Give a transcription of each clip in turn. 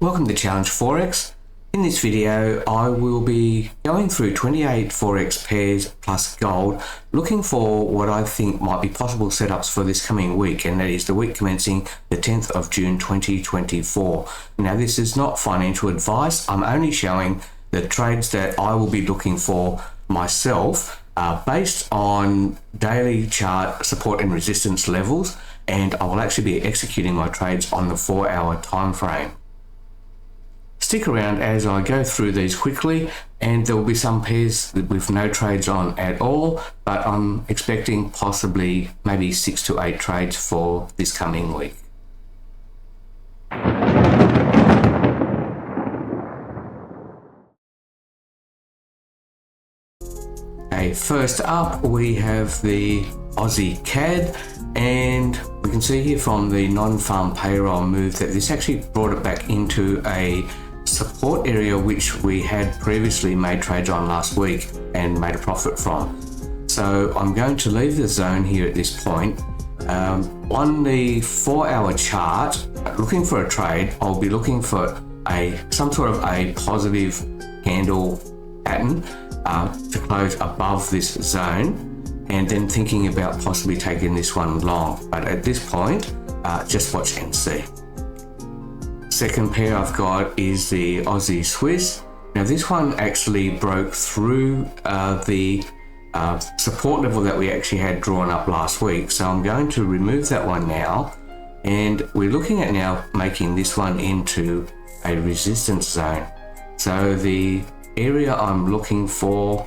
Welcome to Challenge Forex. In this video, I will be going through 28 Forex pairs plus gold, looking for what I think might be possible setups for this coming week, and that is the week commencing the 10th of June 2024. Now, this is not financial advice. I'm only showing the trades that I will be looking for myself based on daily chart support and resistance levels, and I will actually be executing my trades on the 4-hour time frame. Stick around as I go through these quickly, and there will be some pairs with no trades on at all, but I'm expecting possibly maybe 6 to 8 trades for this coming week. Okay, first up we have the Aussie CAD, and we can see here from the non-farm payroll move that this actually brought it back into a support area which we had previously made trades on last week and made a profit from. So I'm going to leave the zone here at this point. On the 4-hour chart, looking for a trade, I'll be looking for some sort of a positive candle pattern to close above this zone, and then thinking about possibly taking this one long. But at this point, just watch and see. Second pair I've got is the Aussie Swiss. Now this one actually broke through the support level that we actually had drawn up last week. So I'm going to remove that one now, and we're looking at now making this one into a resistance zone. So the area I'm looking for,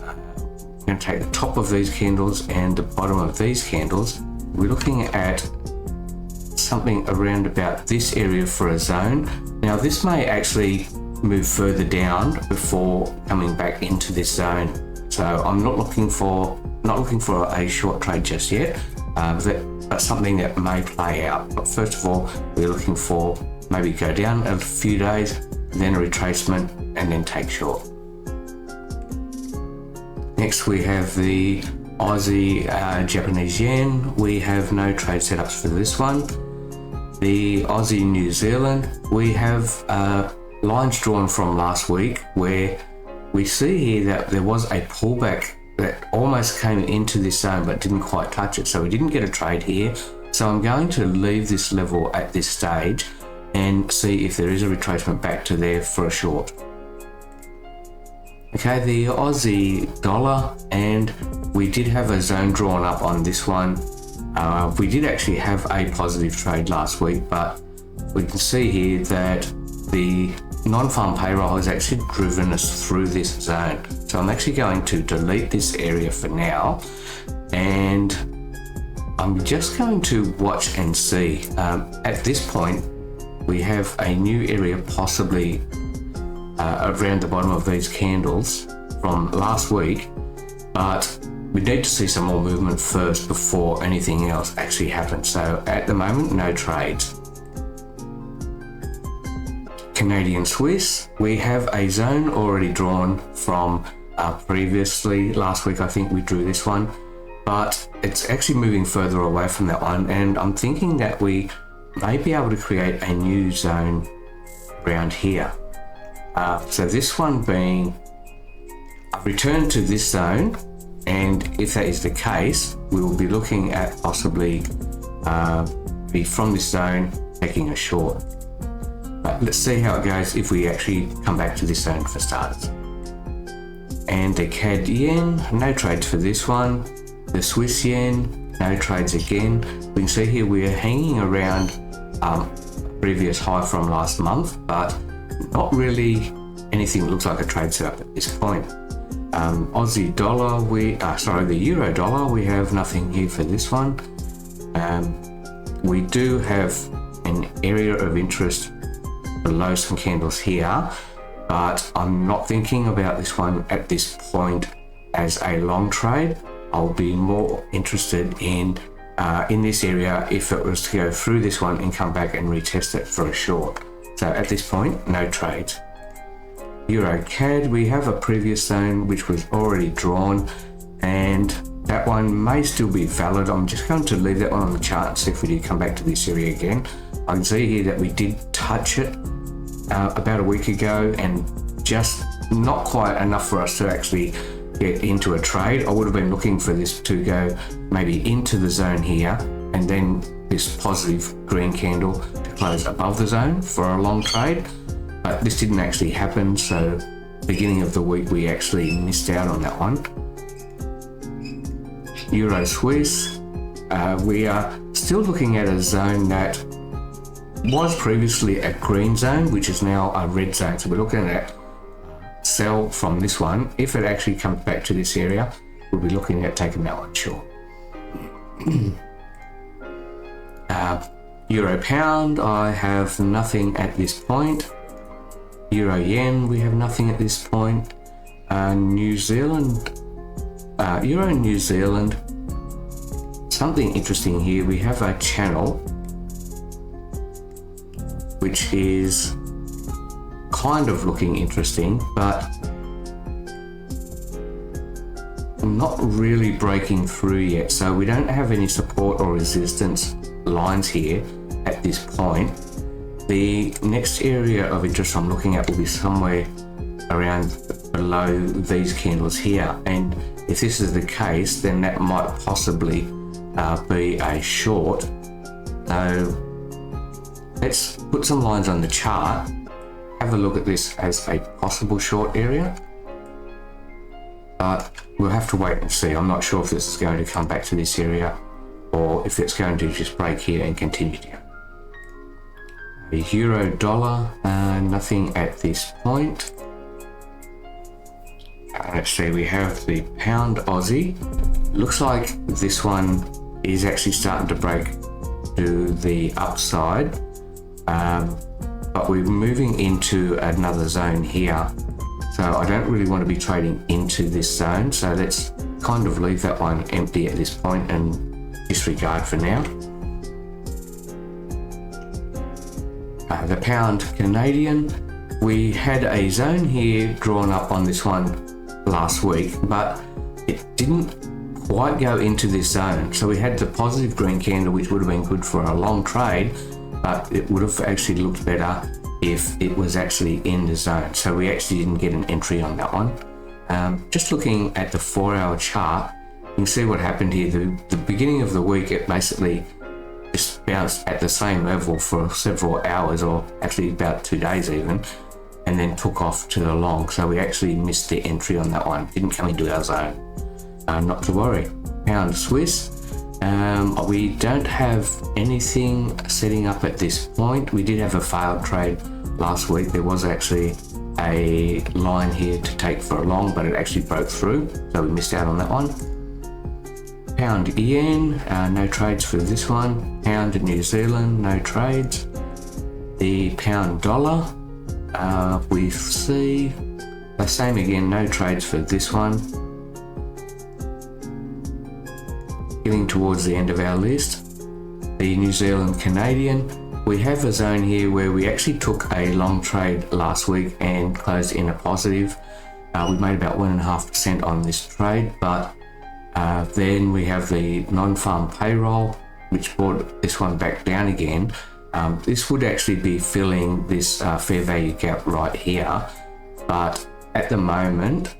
I'm going to take the top of these candles and the bottom of these candles. We're looking at something around about this area for a zone. Now this may actually move further down before coming back into this zone. So I'm not looking for a short trade just yet, but something that may play out. But first of all, we're looking for maybe go down a few days, then a retracement, and then take short. Next we have the Aussie Japanese yen. We have no trade setups for this one. The Aussie New Zealand, we have lines drawn from last week where we see here that there was a pullback that almost came into this zone but didn't quite touch it, so we didn't get a trade here. So I'm going to leave this level at this stage and see if there is a retracement back to there for a short. Okay, the Aussie dollar, and we did have a zone drawn up on this one. We did actually have a positive trade last week, but we can see here that the non-farm payroll has actually driven us through this zone. So I'm actually going to delete this area for now, and I'm just going to watch and see. At this point, we have a new area possibly around the bottom of these candles from last week, but we need to see some more movement first before anything else actually happens. So at the moment, no trades. Canadian Swiss, we have a zone already drawn from previously. Last week I think we drew this one, but it's actually moving further away from that one, and I'm thinking that we may be able to create a new zone around here. So this one being a return to this zone, and if that is the case, we will be looking at possibly be from this zone taking a short. But let's see how it goes if we actually come back to this zone for starters. And the CAD yen, no trades for this one. The Swiss yen, no trades again. We can see here we are hanging around previous high from last month, but not really anything that looks like a trade setup at this point. Aussie dollar, the euro dollar, we have nothing here for this one. We do have an area of interest below some candles here, but I'm not thinking about this one at this point as a long trade. I'll be more interested in this area if it was to go through this one and come back and retest it for a short. So at this point, no trades. Euro CAD, we have a previous zone which was already drawn, and that one may still be valid. I'm just going to leave that one on the chart and see if we do come back to this area again. I can see here that we did touch it about a week ago, and just not quite enough for us to actually get into a trade. I would have been looking for this to go maybe into the zone here, and then this positive green candle to close above the zone for a long trade, but this didn't actually happen. So beginning of the week we actually missed out on that one. Euro Swiss, we are still looking at a zone that was previously a green zone, which is now a red zone. So we're looking at sell from this one. If it actually comes back to this area, we'll be looking at taking that one short. Euro Pound, I have nothing at this point. Euro Yen, we have nothing at this point. New Zealand, Euro New Zealand, something interesting here. We have a channel which is kind of looking interesting, but not really breaking through yet. So we don't have any support or resistance lines here at this point. The next area of interest I'm looking at will be somewhere around below these candles here, and if this is the case, then that might possibly be a short. So let's put some lines on the chart, have a look at this as a possible short area, but we'll have to wait and see. I'm not sure if this is going to come back to this area or if it's going to just break here and continue down. The Euro Dollar, nothing at this point. Let's see, we have the Pound Aussie. Looks like this one is actually starting to break to the upside, but we're moving into another zone here. So I don't really want to be trading into this zone. So let's kind of leave that one empty at this point and disregard for now. The Pound Canadian, we had a zone here drawn up on this one last week, but it didn't quite go into this zone. So we had the positive green candle, which would have been good for a long trade, but it would have actually looked better if it was actually in the zone. So we actually didn't get an entry on that one. Just looking at the 4-hour chart, you can see what happened here. The beginning of the week, it basically just bounced at the same level for several hours, or actually about 2 days even, and then took off to the long. So we actually missed the entry on that one, didn't come into our zone. Not to worry. Pound Swiss, we don't have anything setting up at this point. We did have a failed trade last week. There was actually a line here to take for a long, but it actually broke through, so we missed out on that one. Pound Yen, no trades for this one. Pound New Zealand, no trades. The Pound Dollar, we see the same again, no trades for this one. Getting towards the end of our list. The New Zealand Canadian, we have a zone here where we actually took a long trade last week and closed in a positive. We made about 1.5% on this trade, but then we have the non-farm payroll, which brought this one back down again. This would actually be filling this fair value gap right here, but at the moment,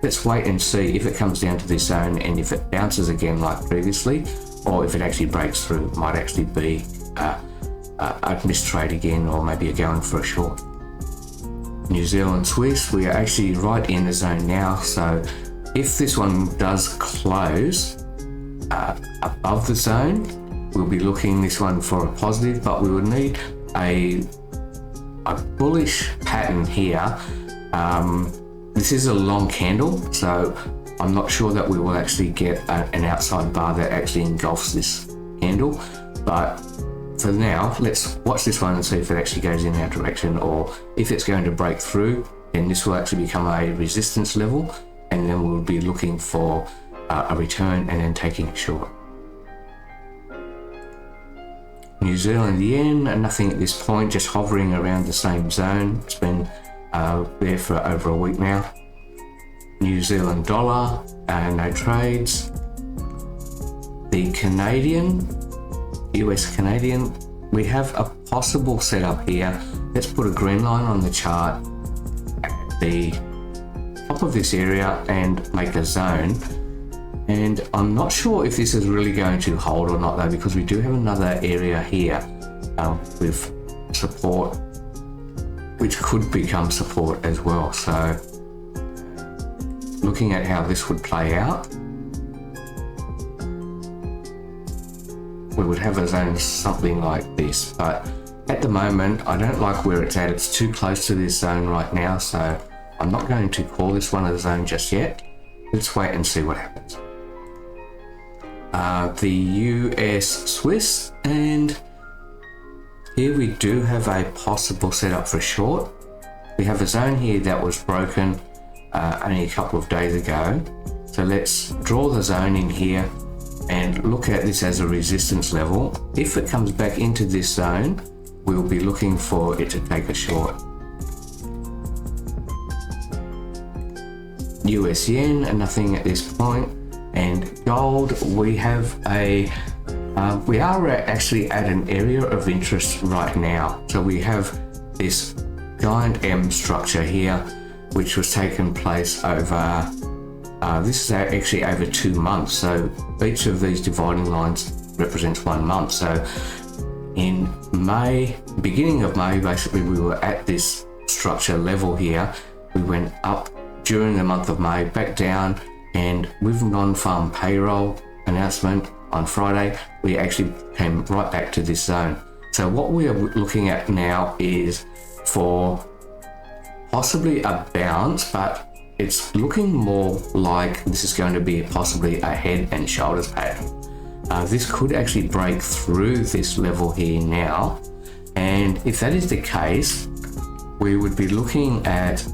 let's wait and see if it comes down to this zone, and if it bounces again like previously, or if it actually breaks through. It might actually be a missed trade again, or maybe you're going for a short. New Zealand Swiss, we are actually right in the zone now, so if this one does close above the zone, we'll be looking this one for a positive, but we would need a bullish pattern here. This is a long candle, so I'm not sure that we will actually get an outside bar that actually engulfs this candle, but for now, let's watch this one and see if it actually goes in our direction, or if it's going to break through, then this will actually become a resistance level, and then we'll be looking for a return and then taking a short. New Zealand Yen, nothing at this point, just hovering around the same zone. It's been there for over a week now. New Zealand Dollar, no trades. The Canadian, US Canadian, we have a possible setup here let's put a green line on the chart at the top of this area and make a zone. And I'm not sure if this is really going to hold or not though, because we do have another area here with support, which could become support as well. So looking at how this would play out, we would have a zone something like this, but at the moment I don't like where it's at. It's too close to this zone right now, so I'm not going to call this one a zone just yet. Let's wait and see what happens. The US Swiss, and here we do have a possible setup for short. We have a zone here that was broken only a couple of days ago, so let's draw the zone in here and look at this as a resistance level. If it comes back into this zone, we'll be looking for it to take a short. US yen, nothing at this point. And gold, we have we are actually at an area of interest right now. So we have this giant M structure here, which was taking place over, this is actually over 2 months. So each of these dividing lines represents 1 month. So in May, beginning of May, basically we were at this structure level here. We went up during the month of May, back down, and with non-farm payroll announcement on Friday, we actually came right back to this zone. So what we are looking at now is for possibly a bounce, but it's looking more like this is going to be possibly a head and shoulders pattern. This could actually break through this level here now, and if that is the case, we would be looking at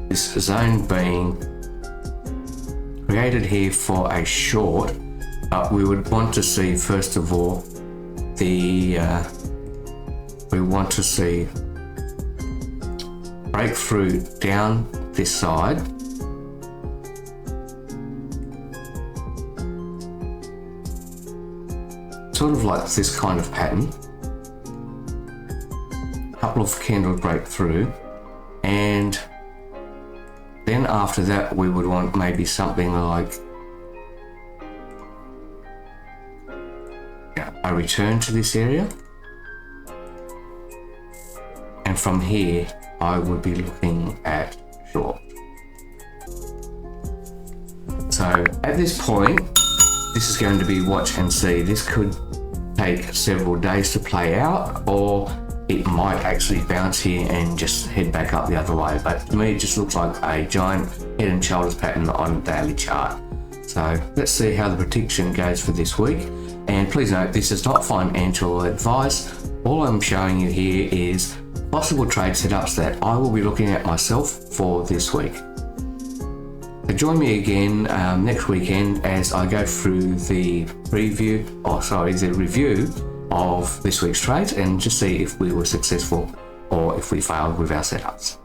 this zone being created here for a short, but we would want to see, first of all, we want to see breakthrough down this side, sort of like this kind of pattern, a couple of candles break through, and then after that we would want maybe something like a return to this area, and from here I would be looking at short. So at this point, this is going to be watch and see. This could take several days to play out, or it might actually bounce here and just head back up the other way. But to me, it just looks like a giant head and shoulders pattern on a daily chart. So let's see how the prediction goes for this week. And please note, this is not financial advice. All I'm showing you here is possible trade setups that I will be looking at myself for this week. So join me again next weekend as I go through the review of this week's trades and just see if we were successful or if we failed with our setups.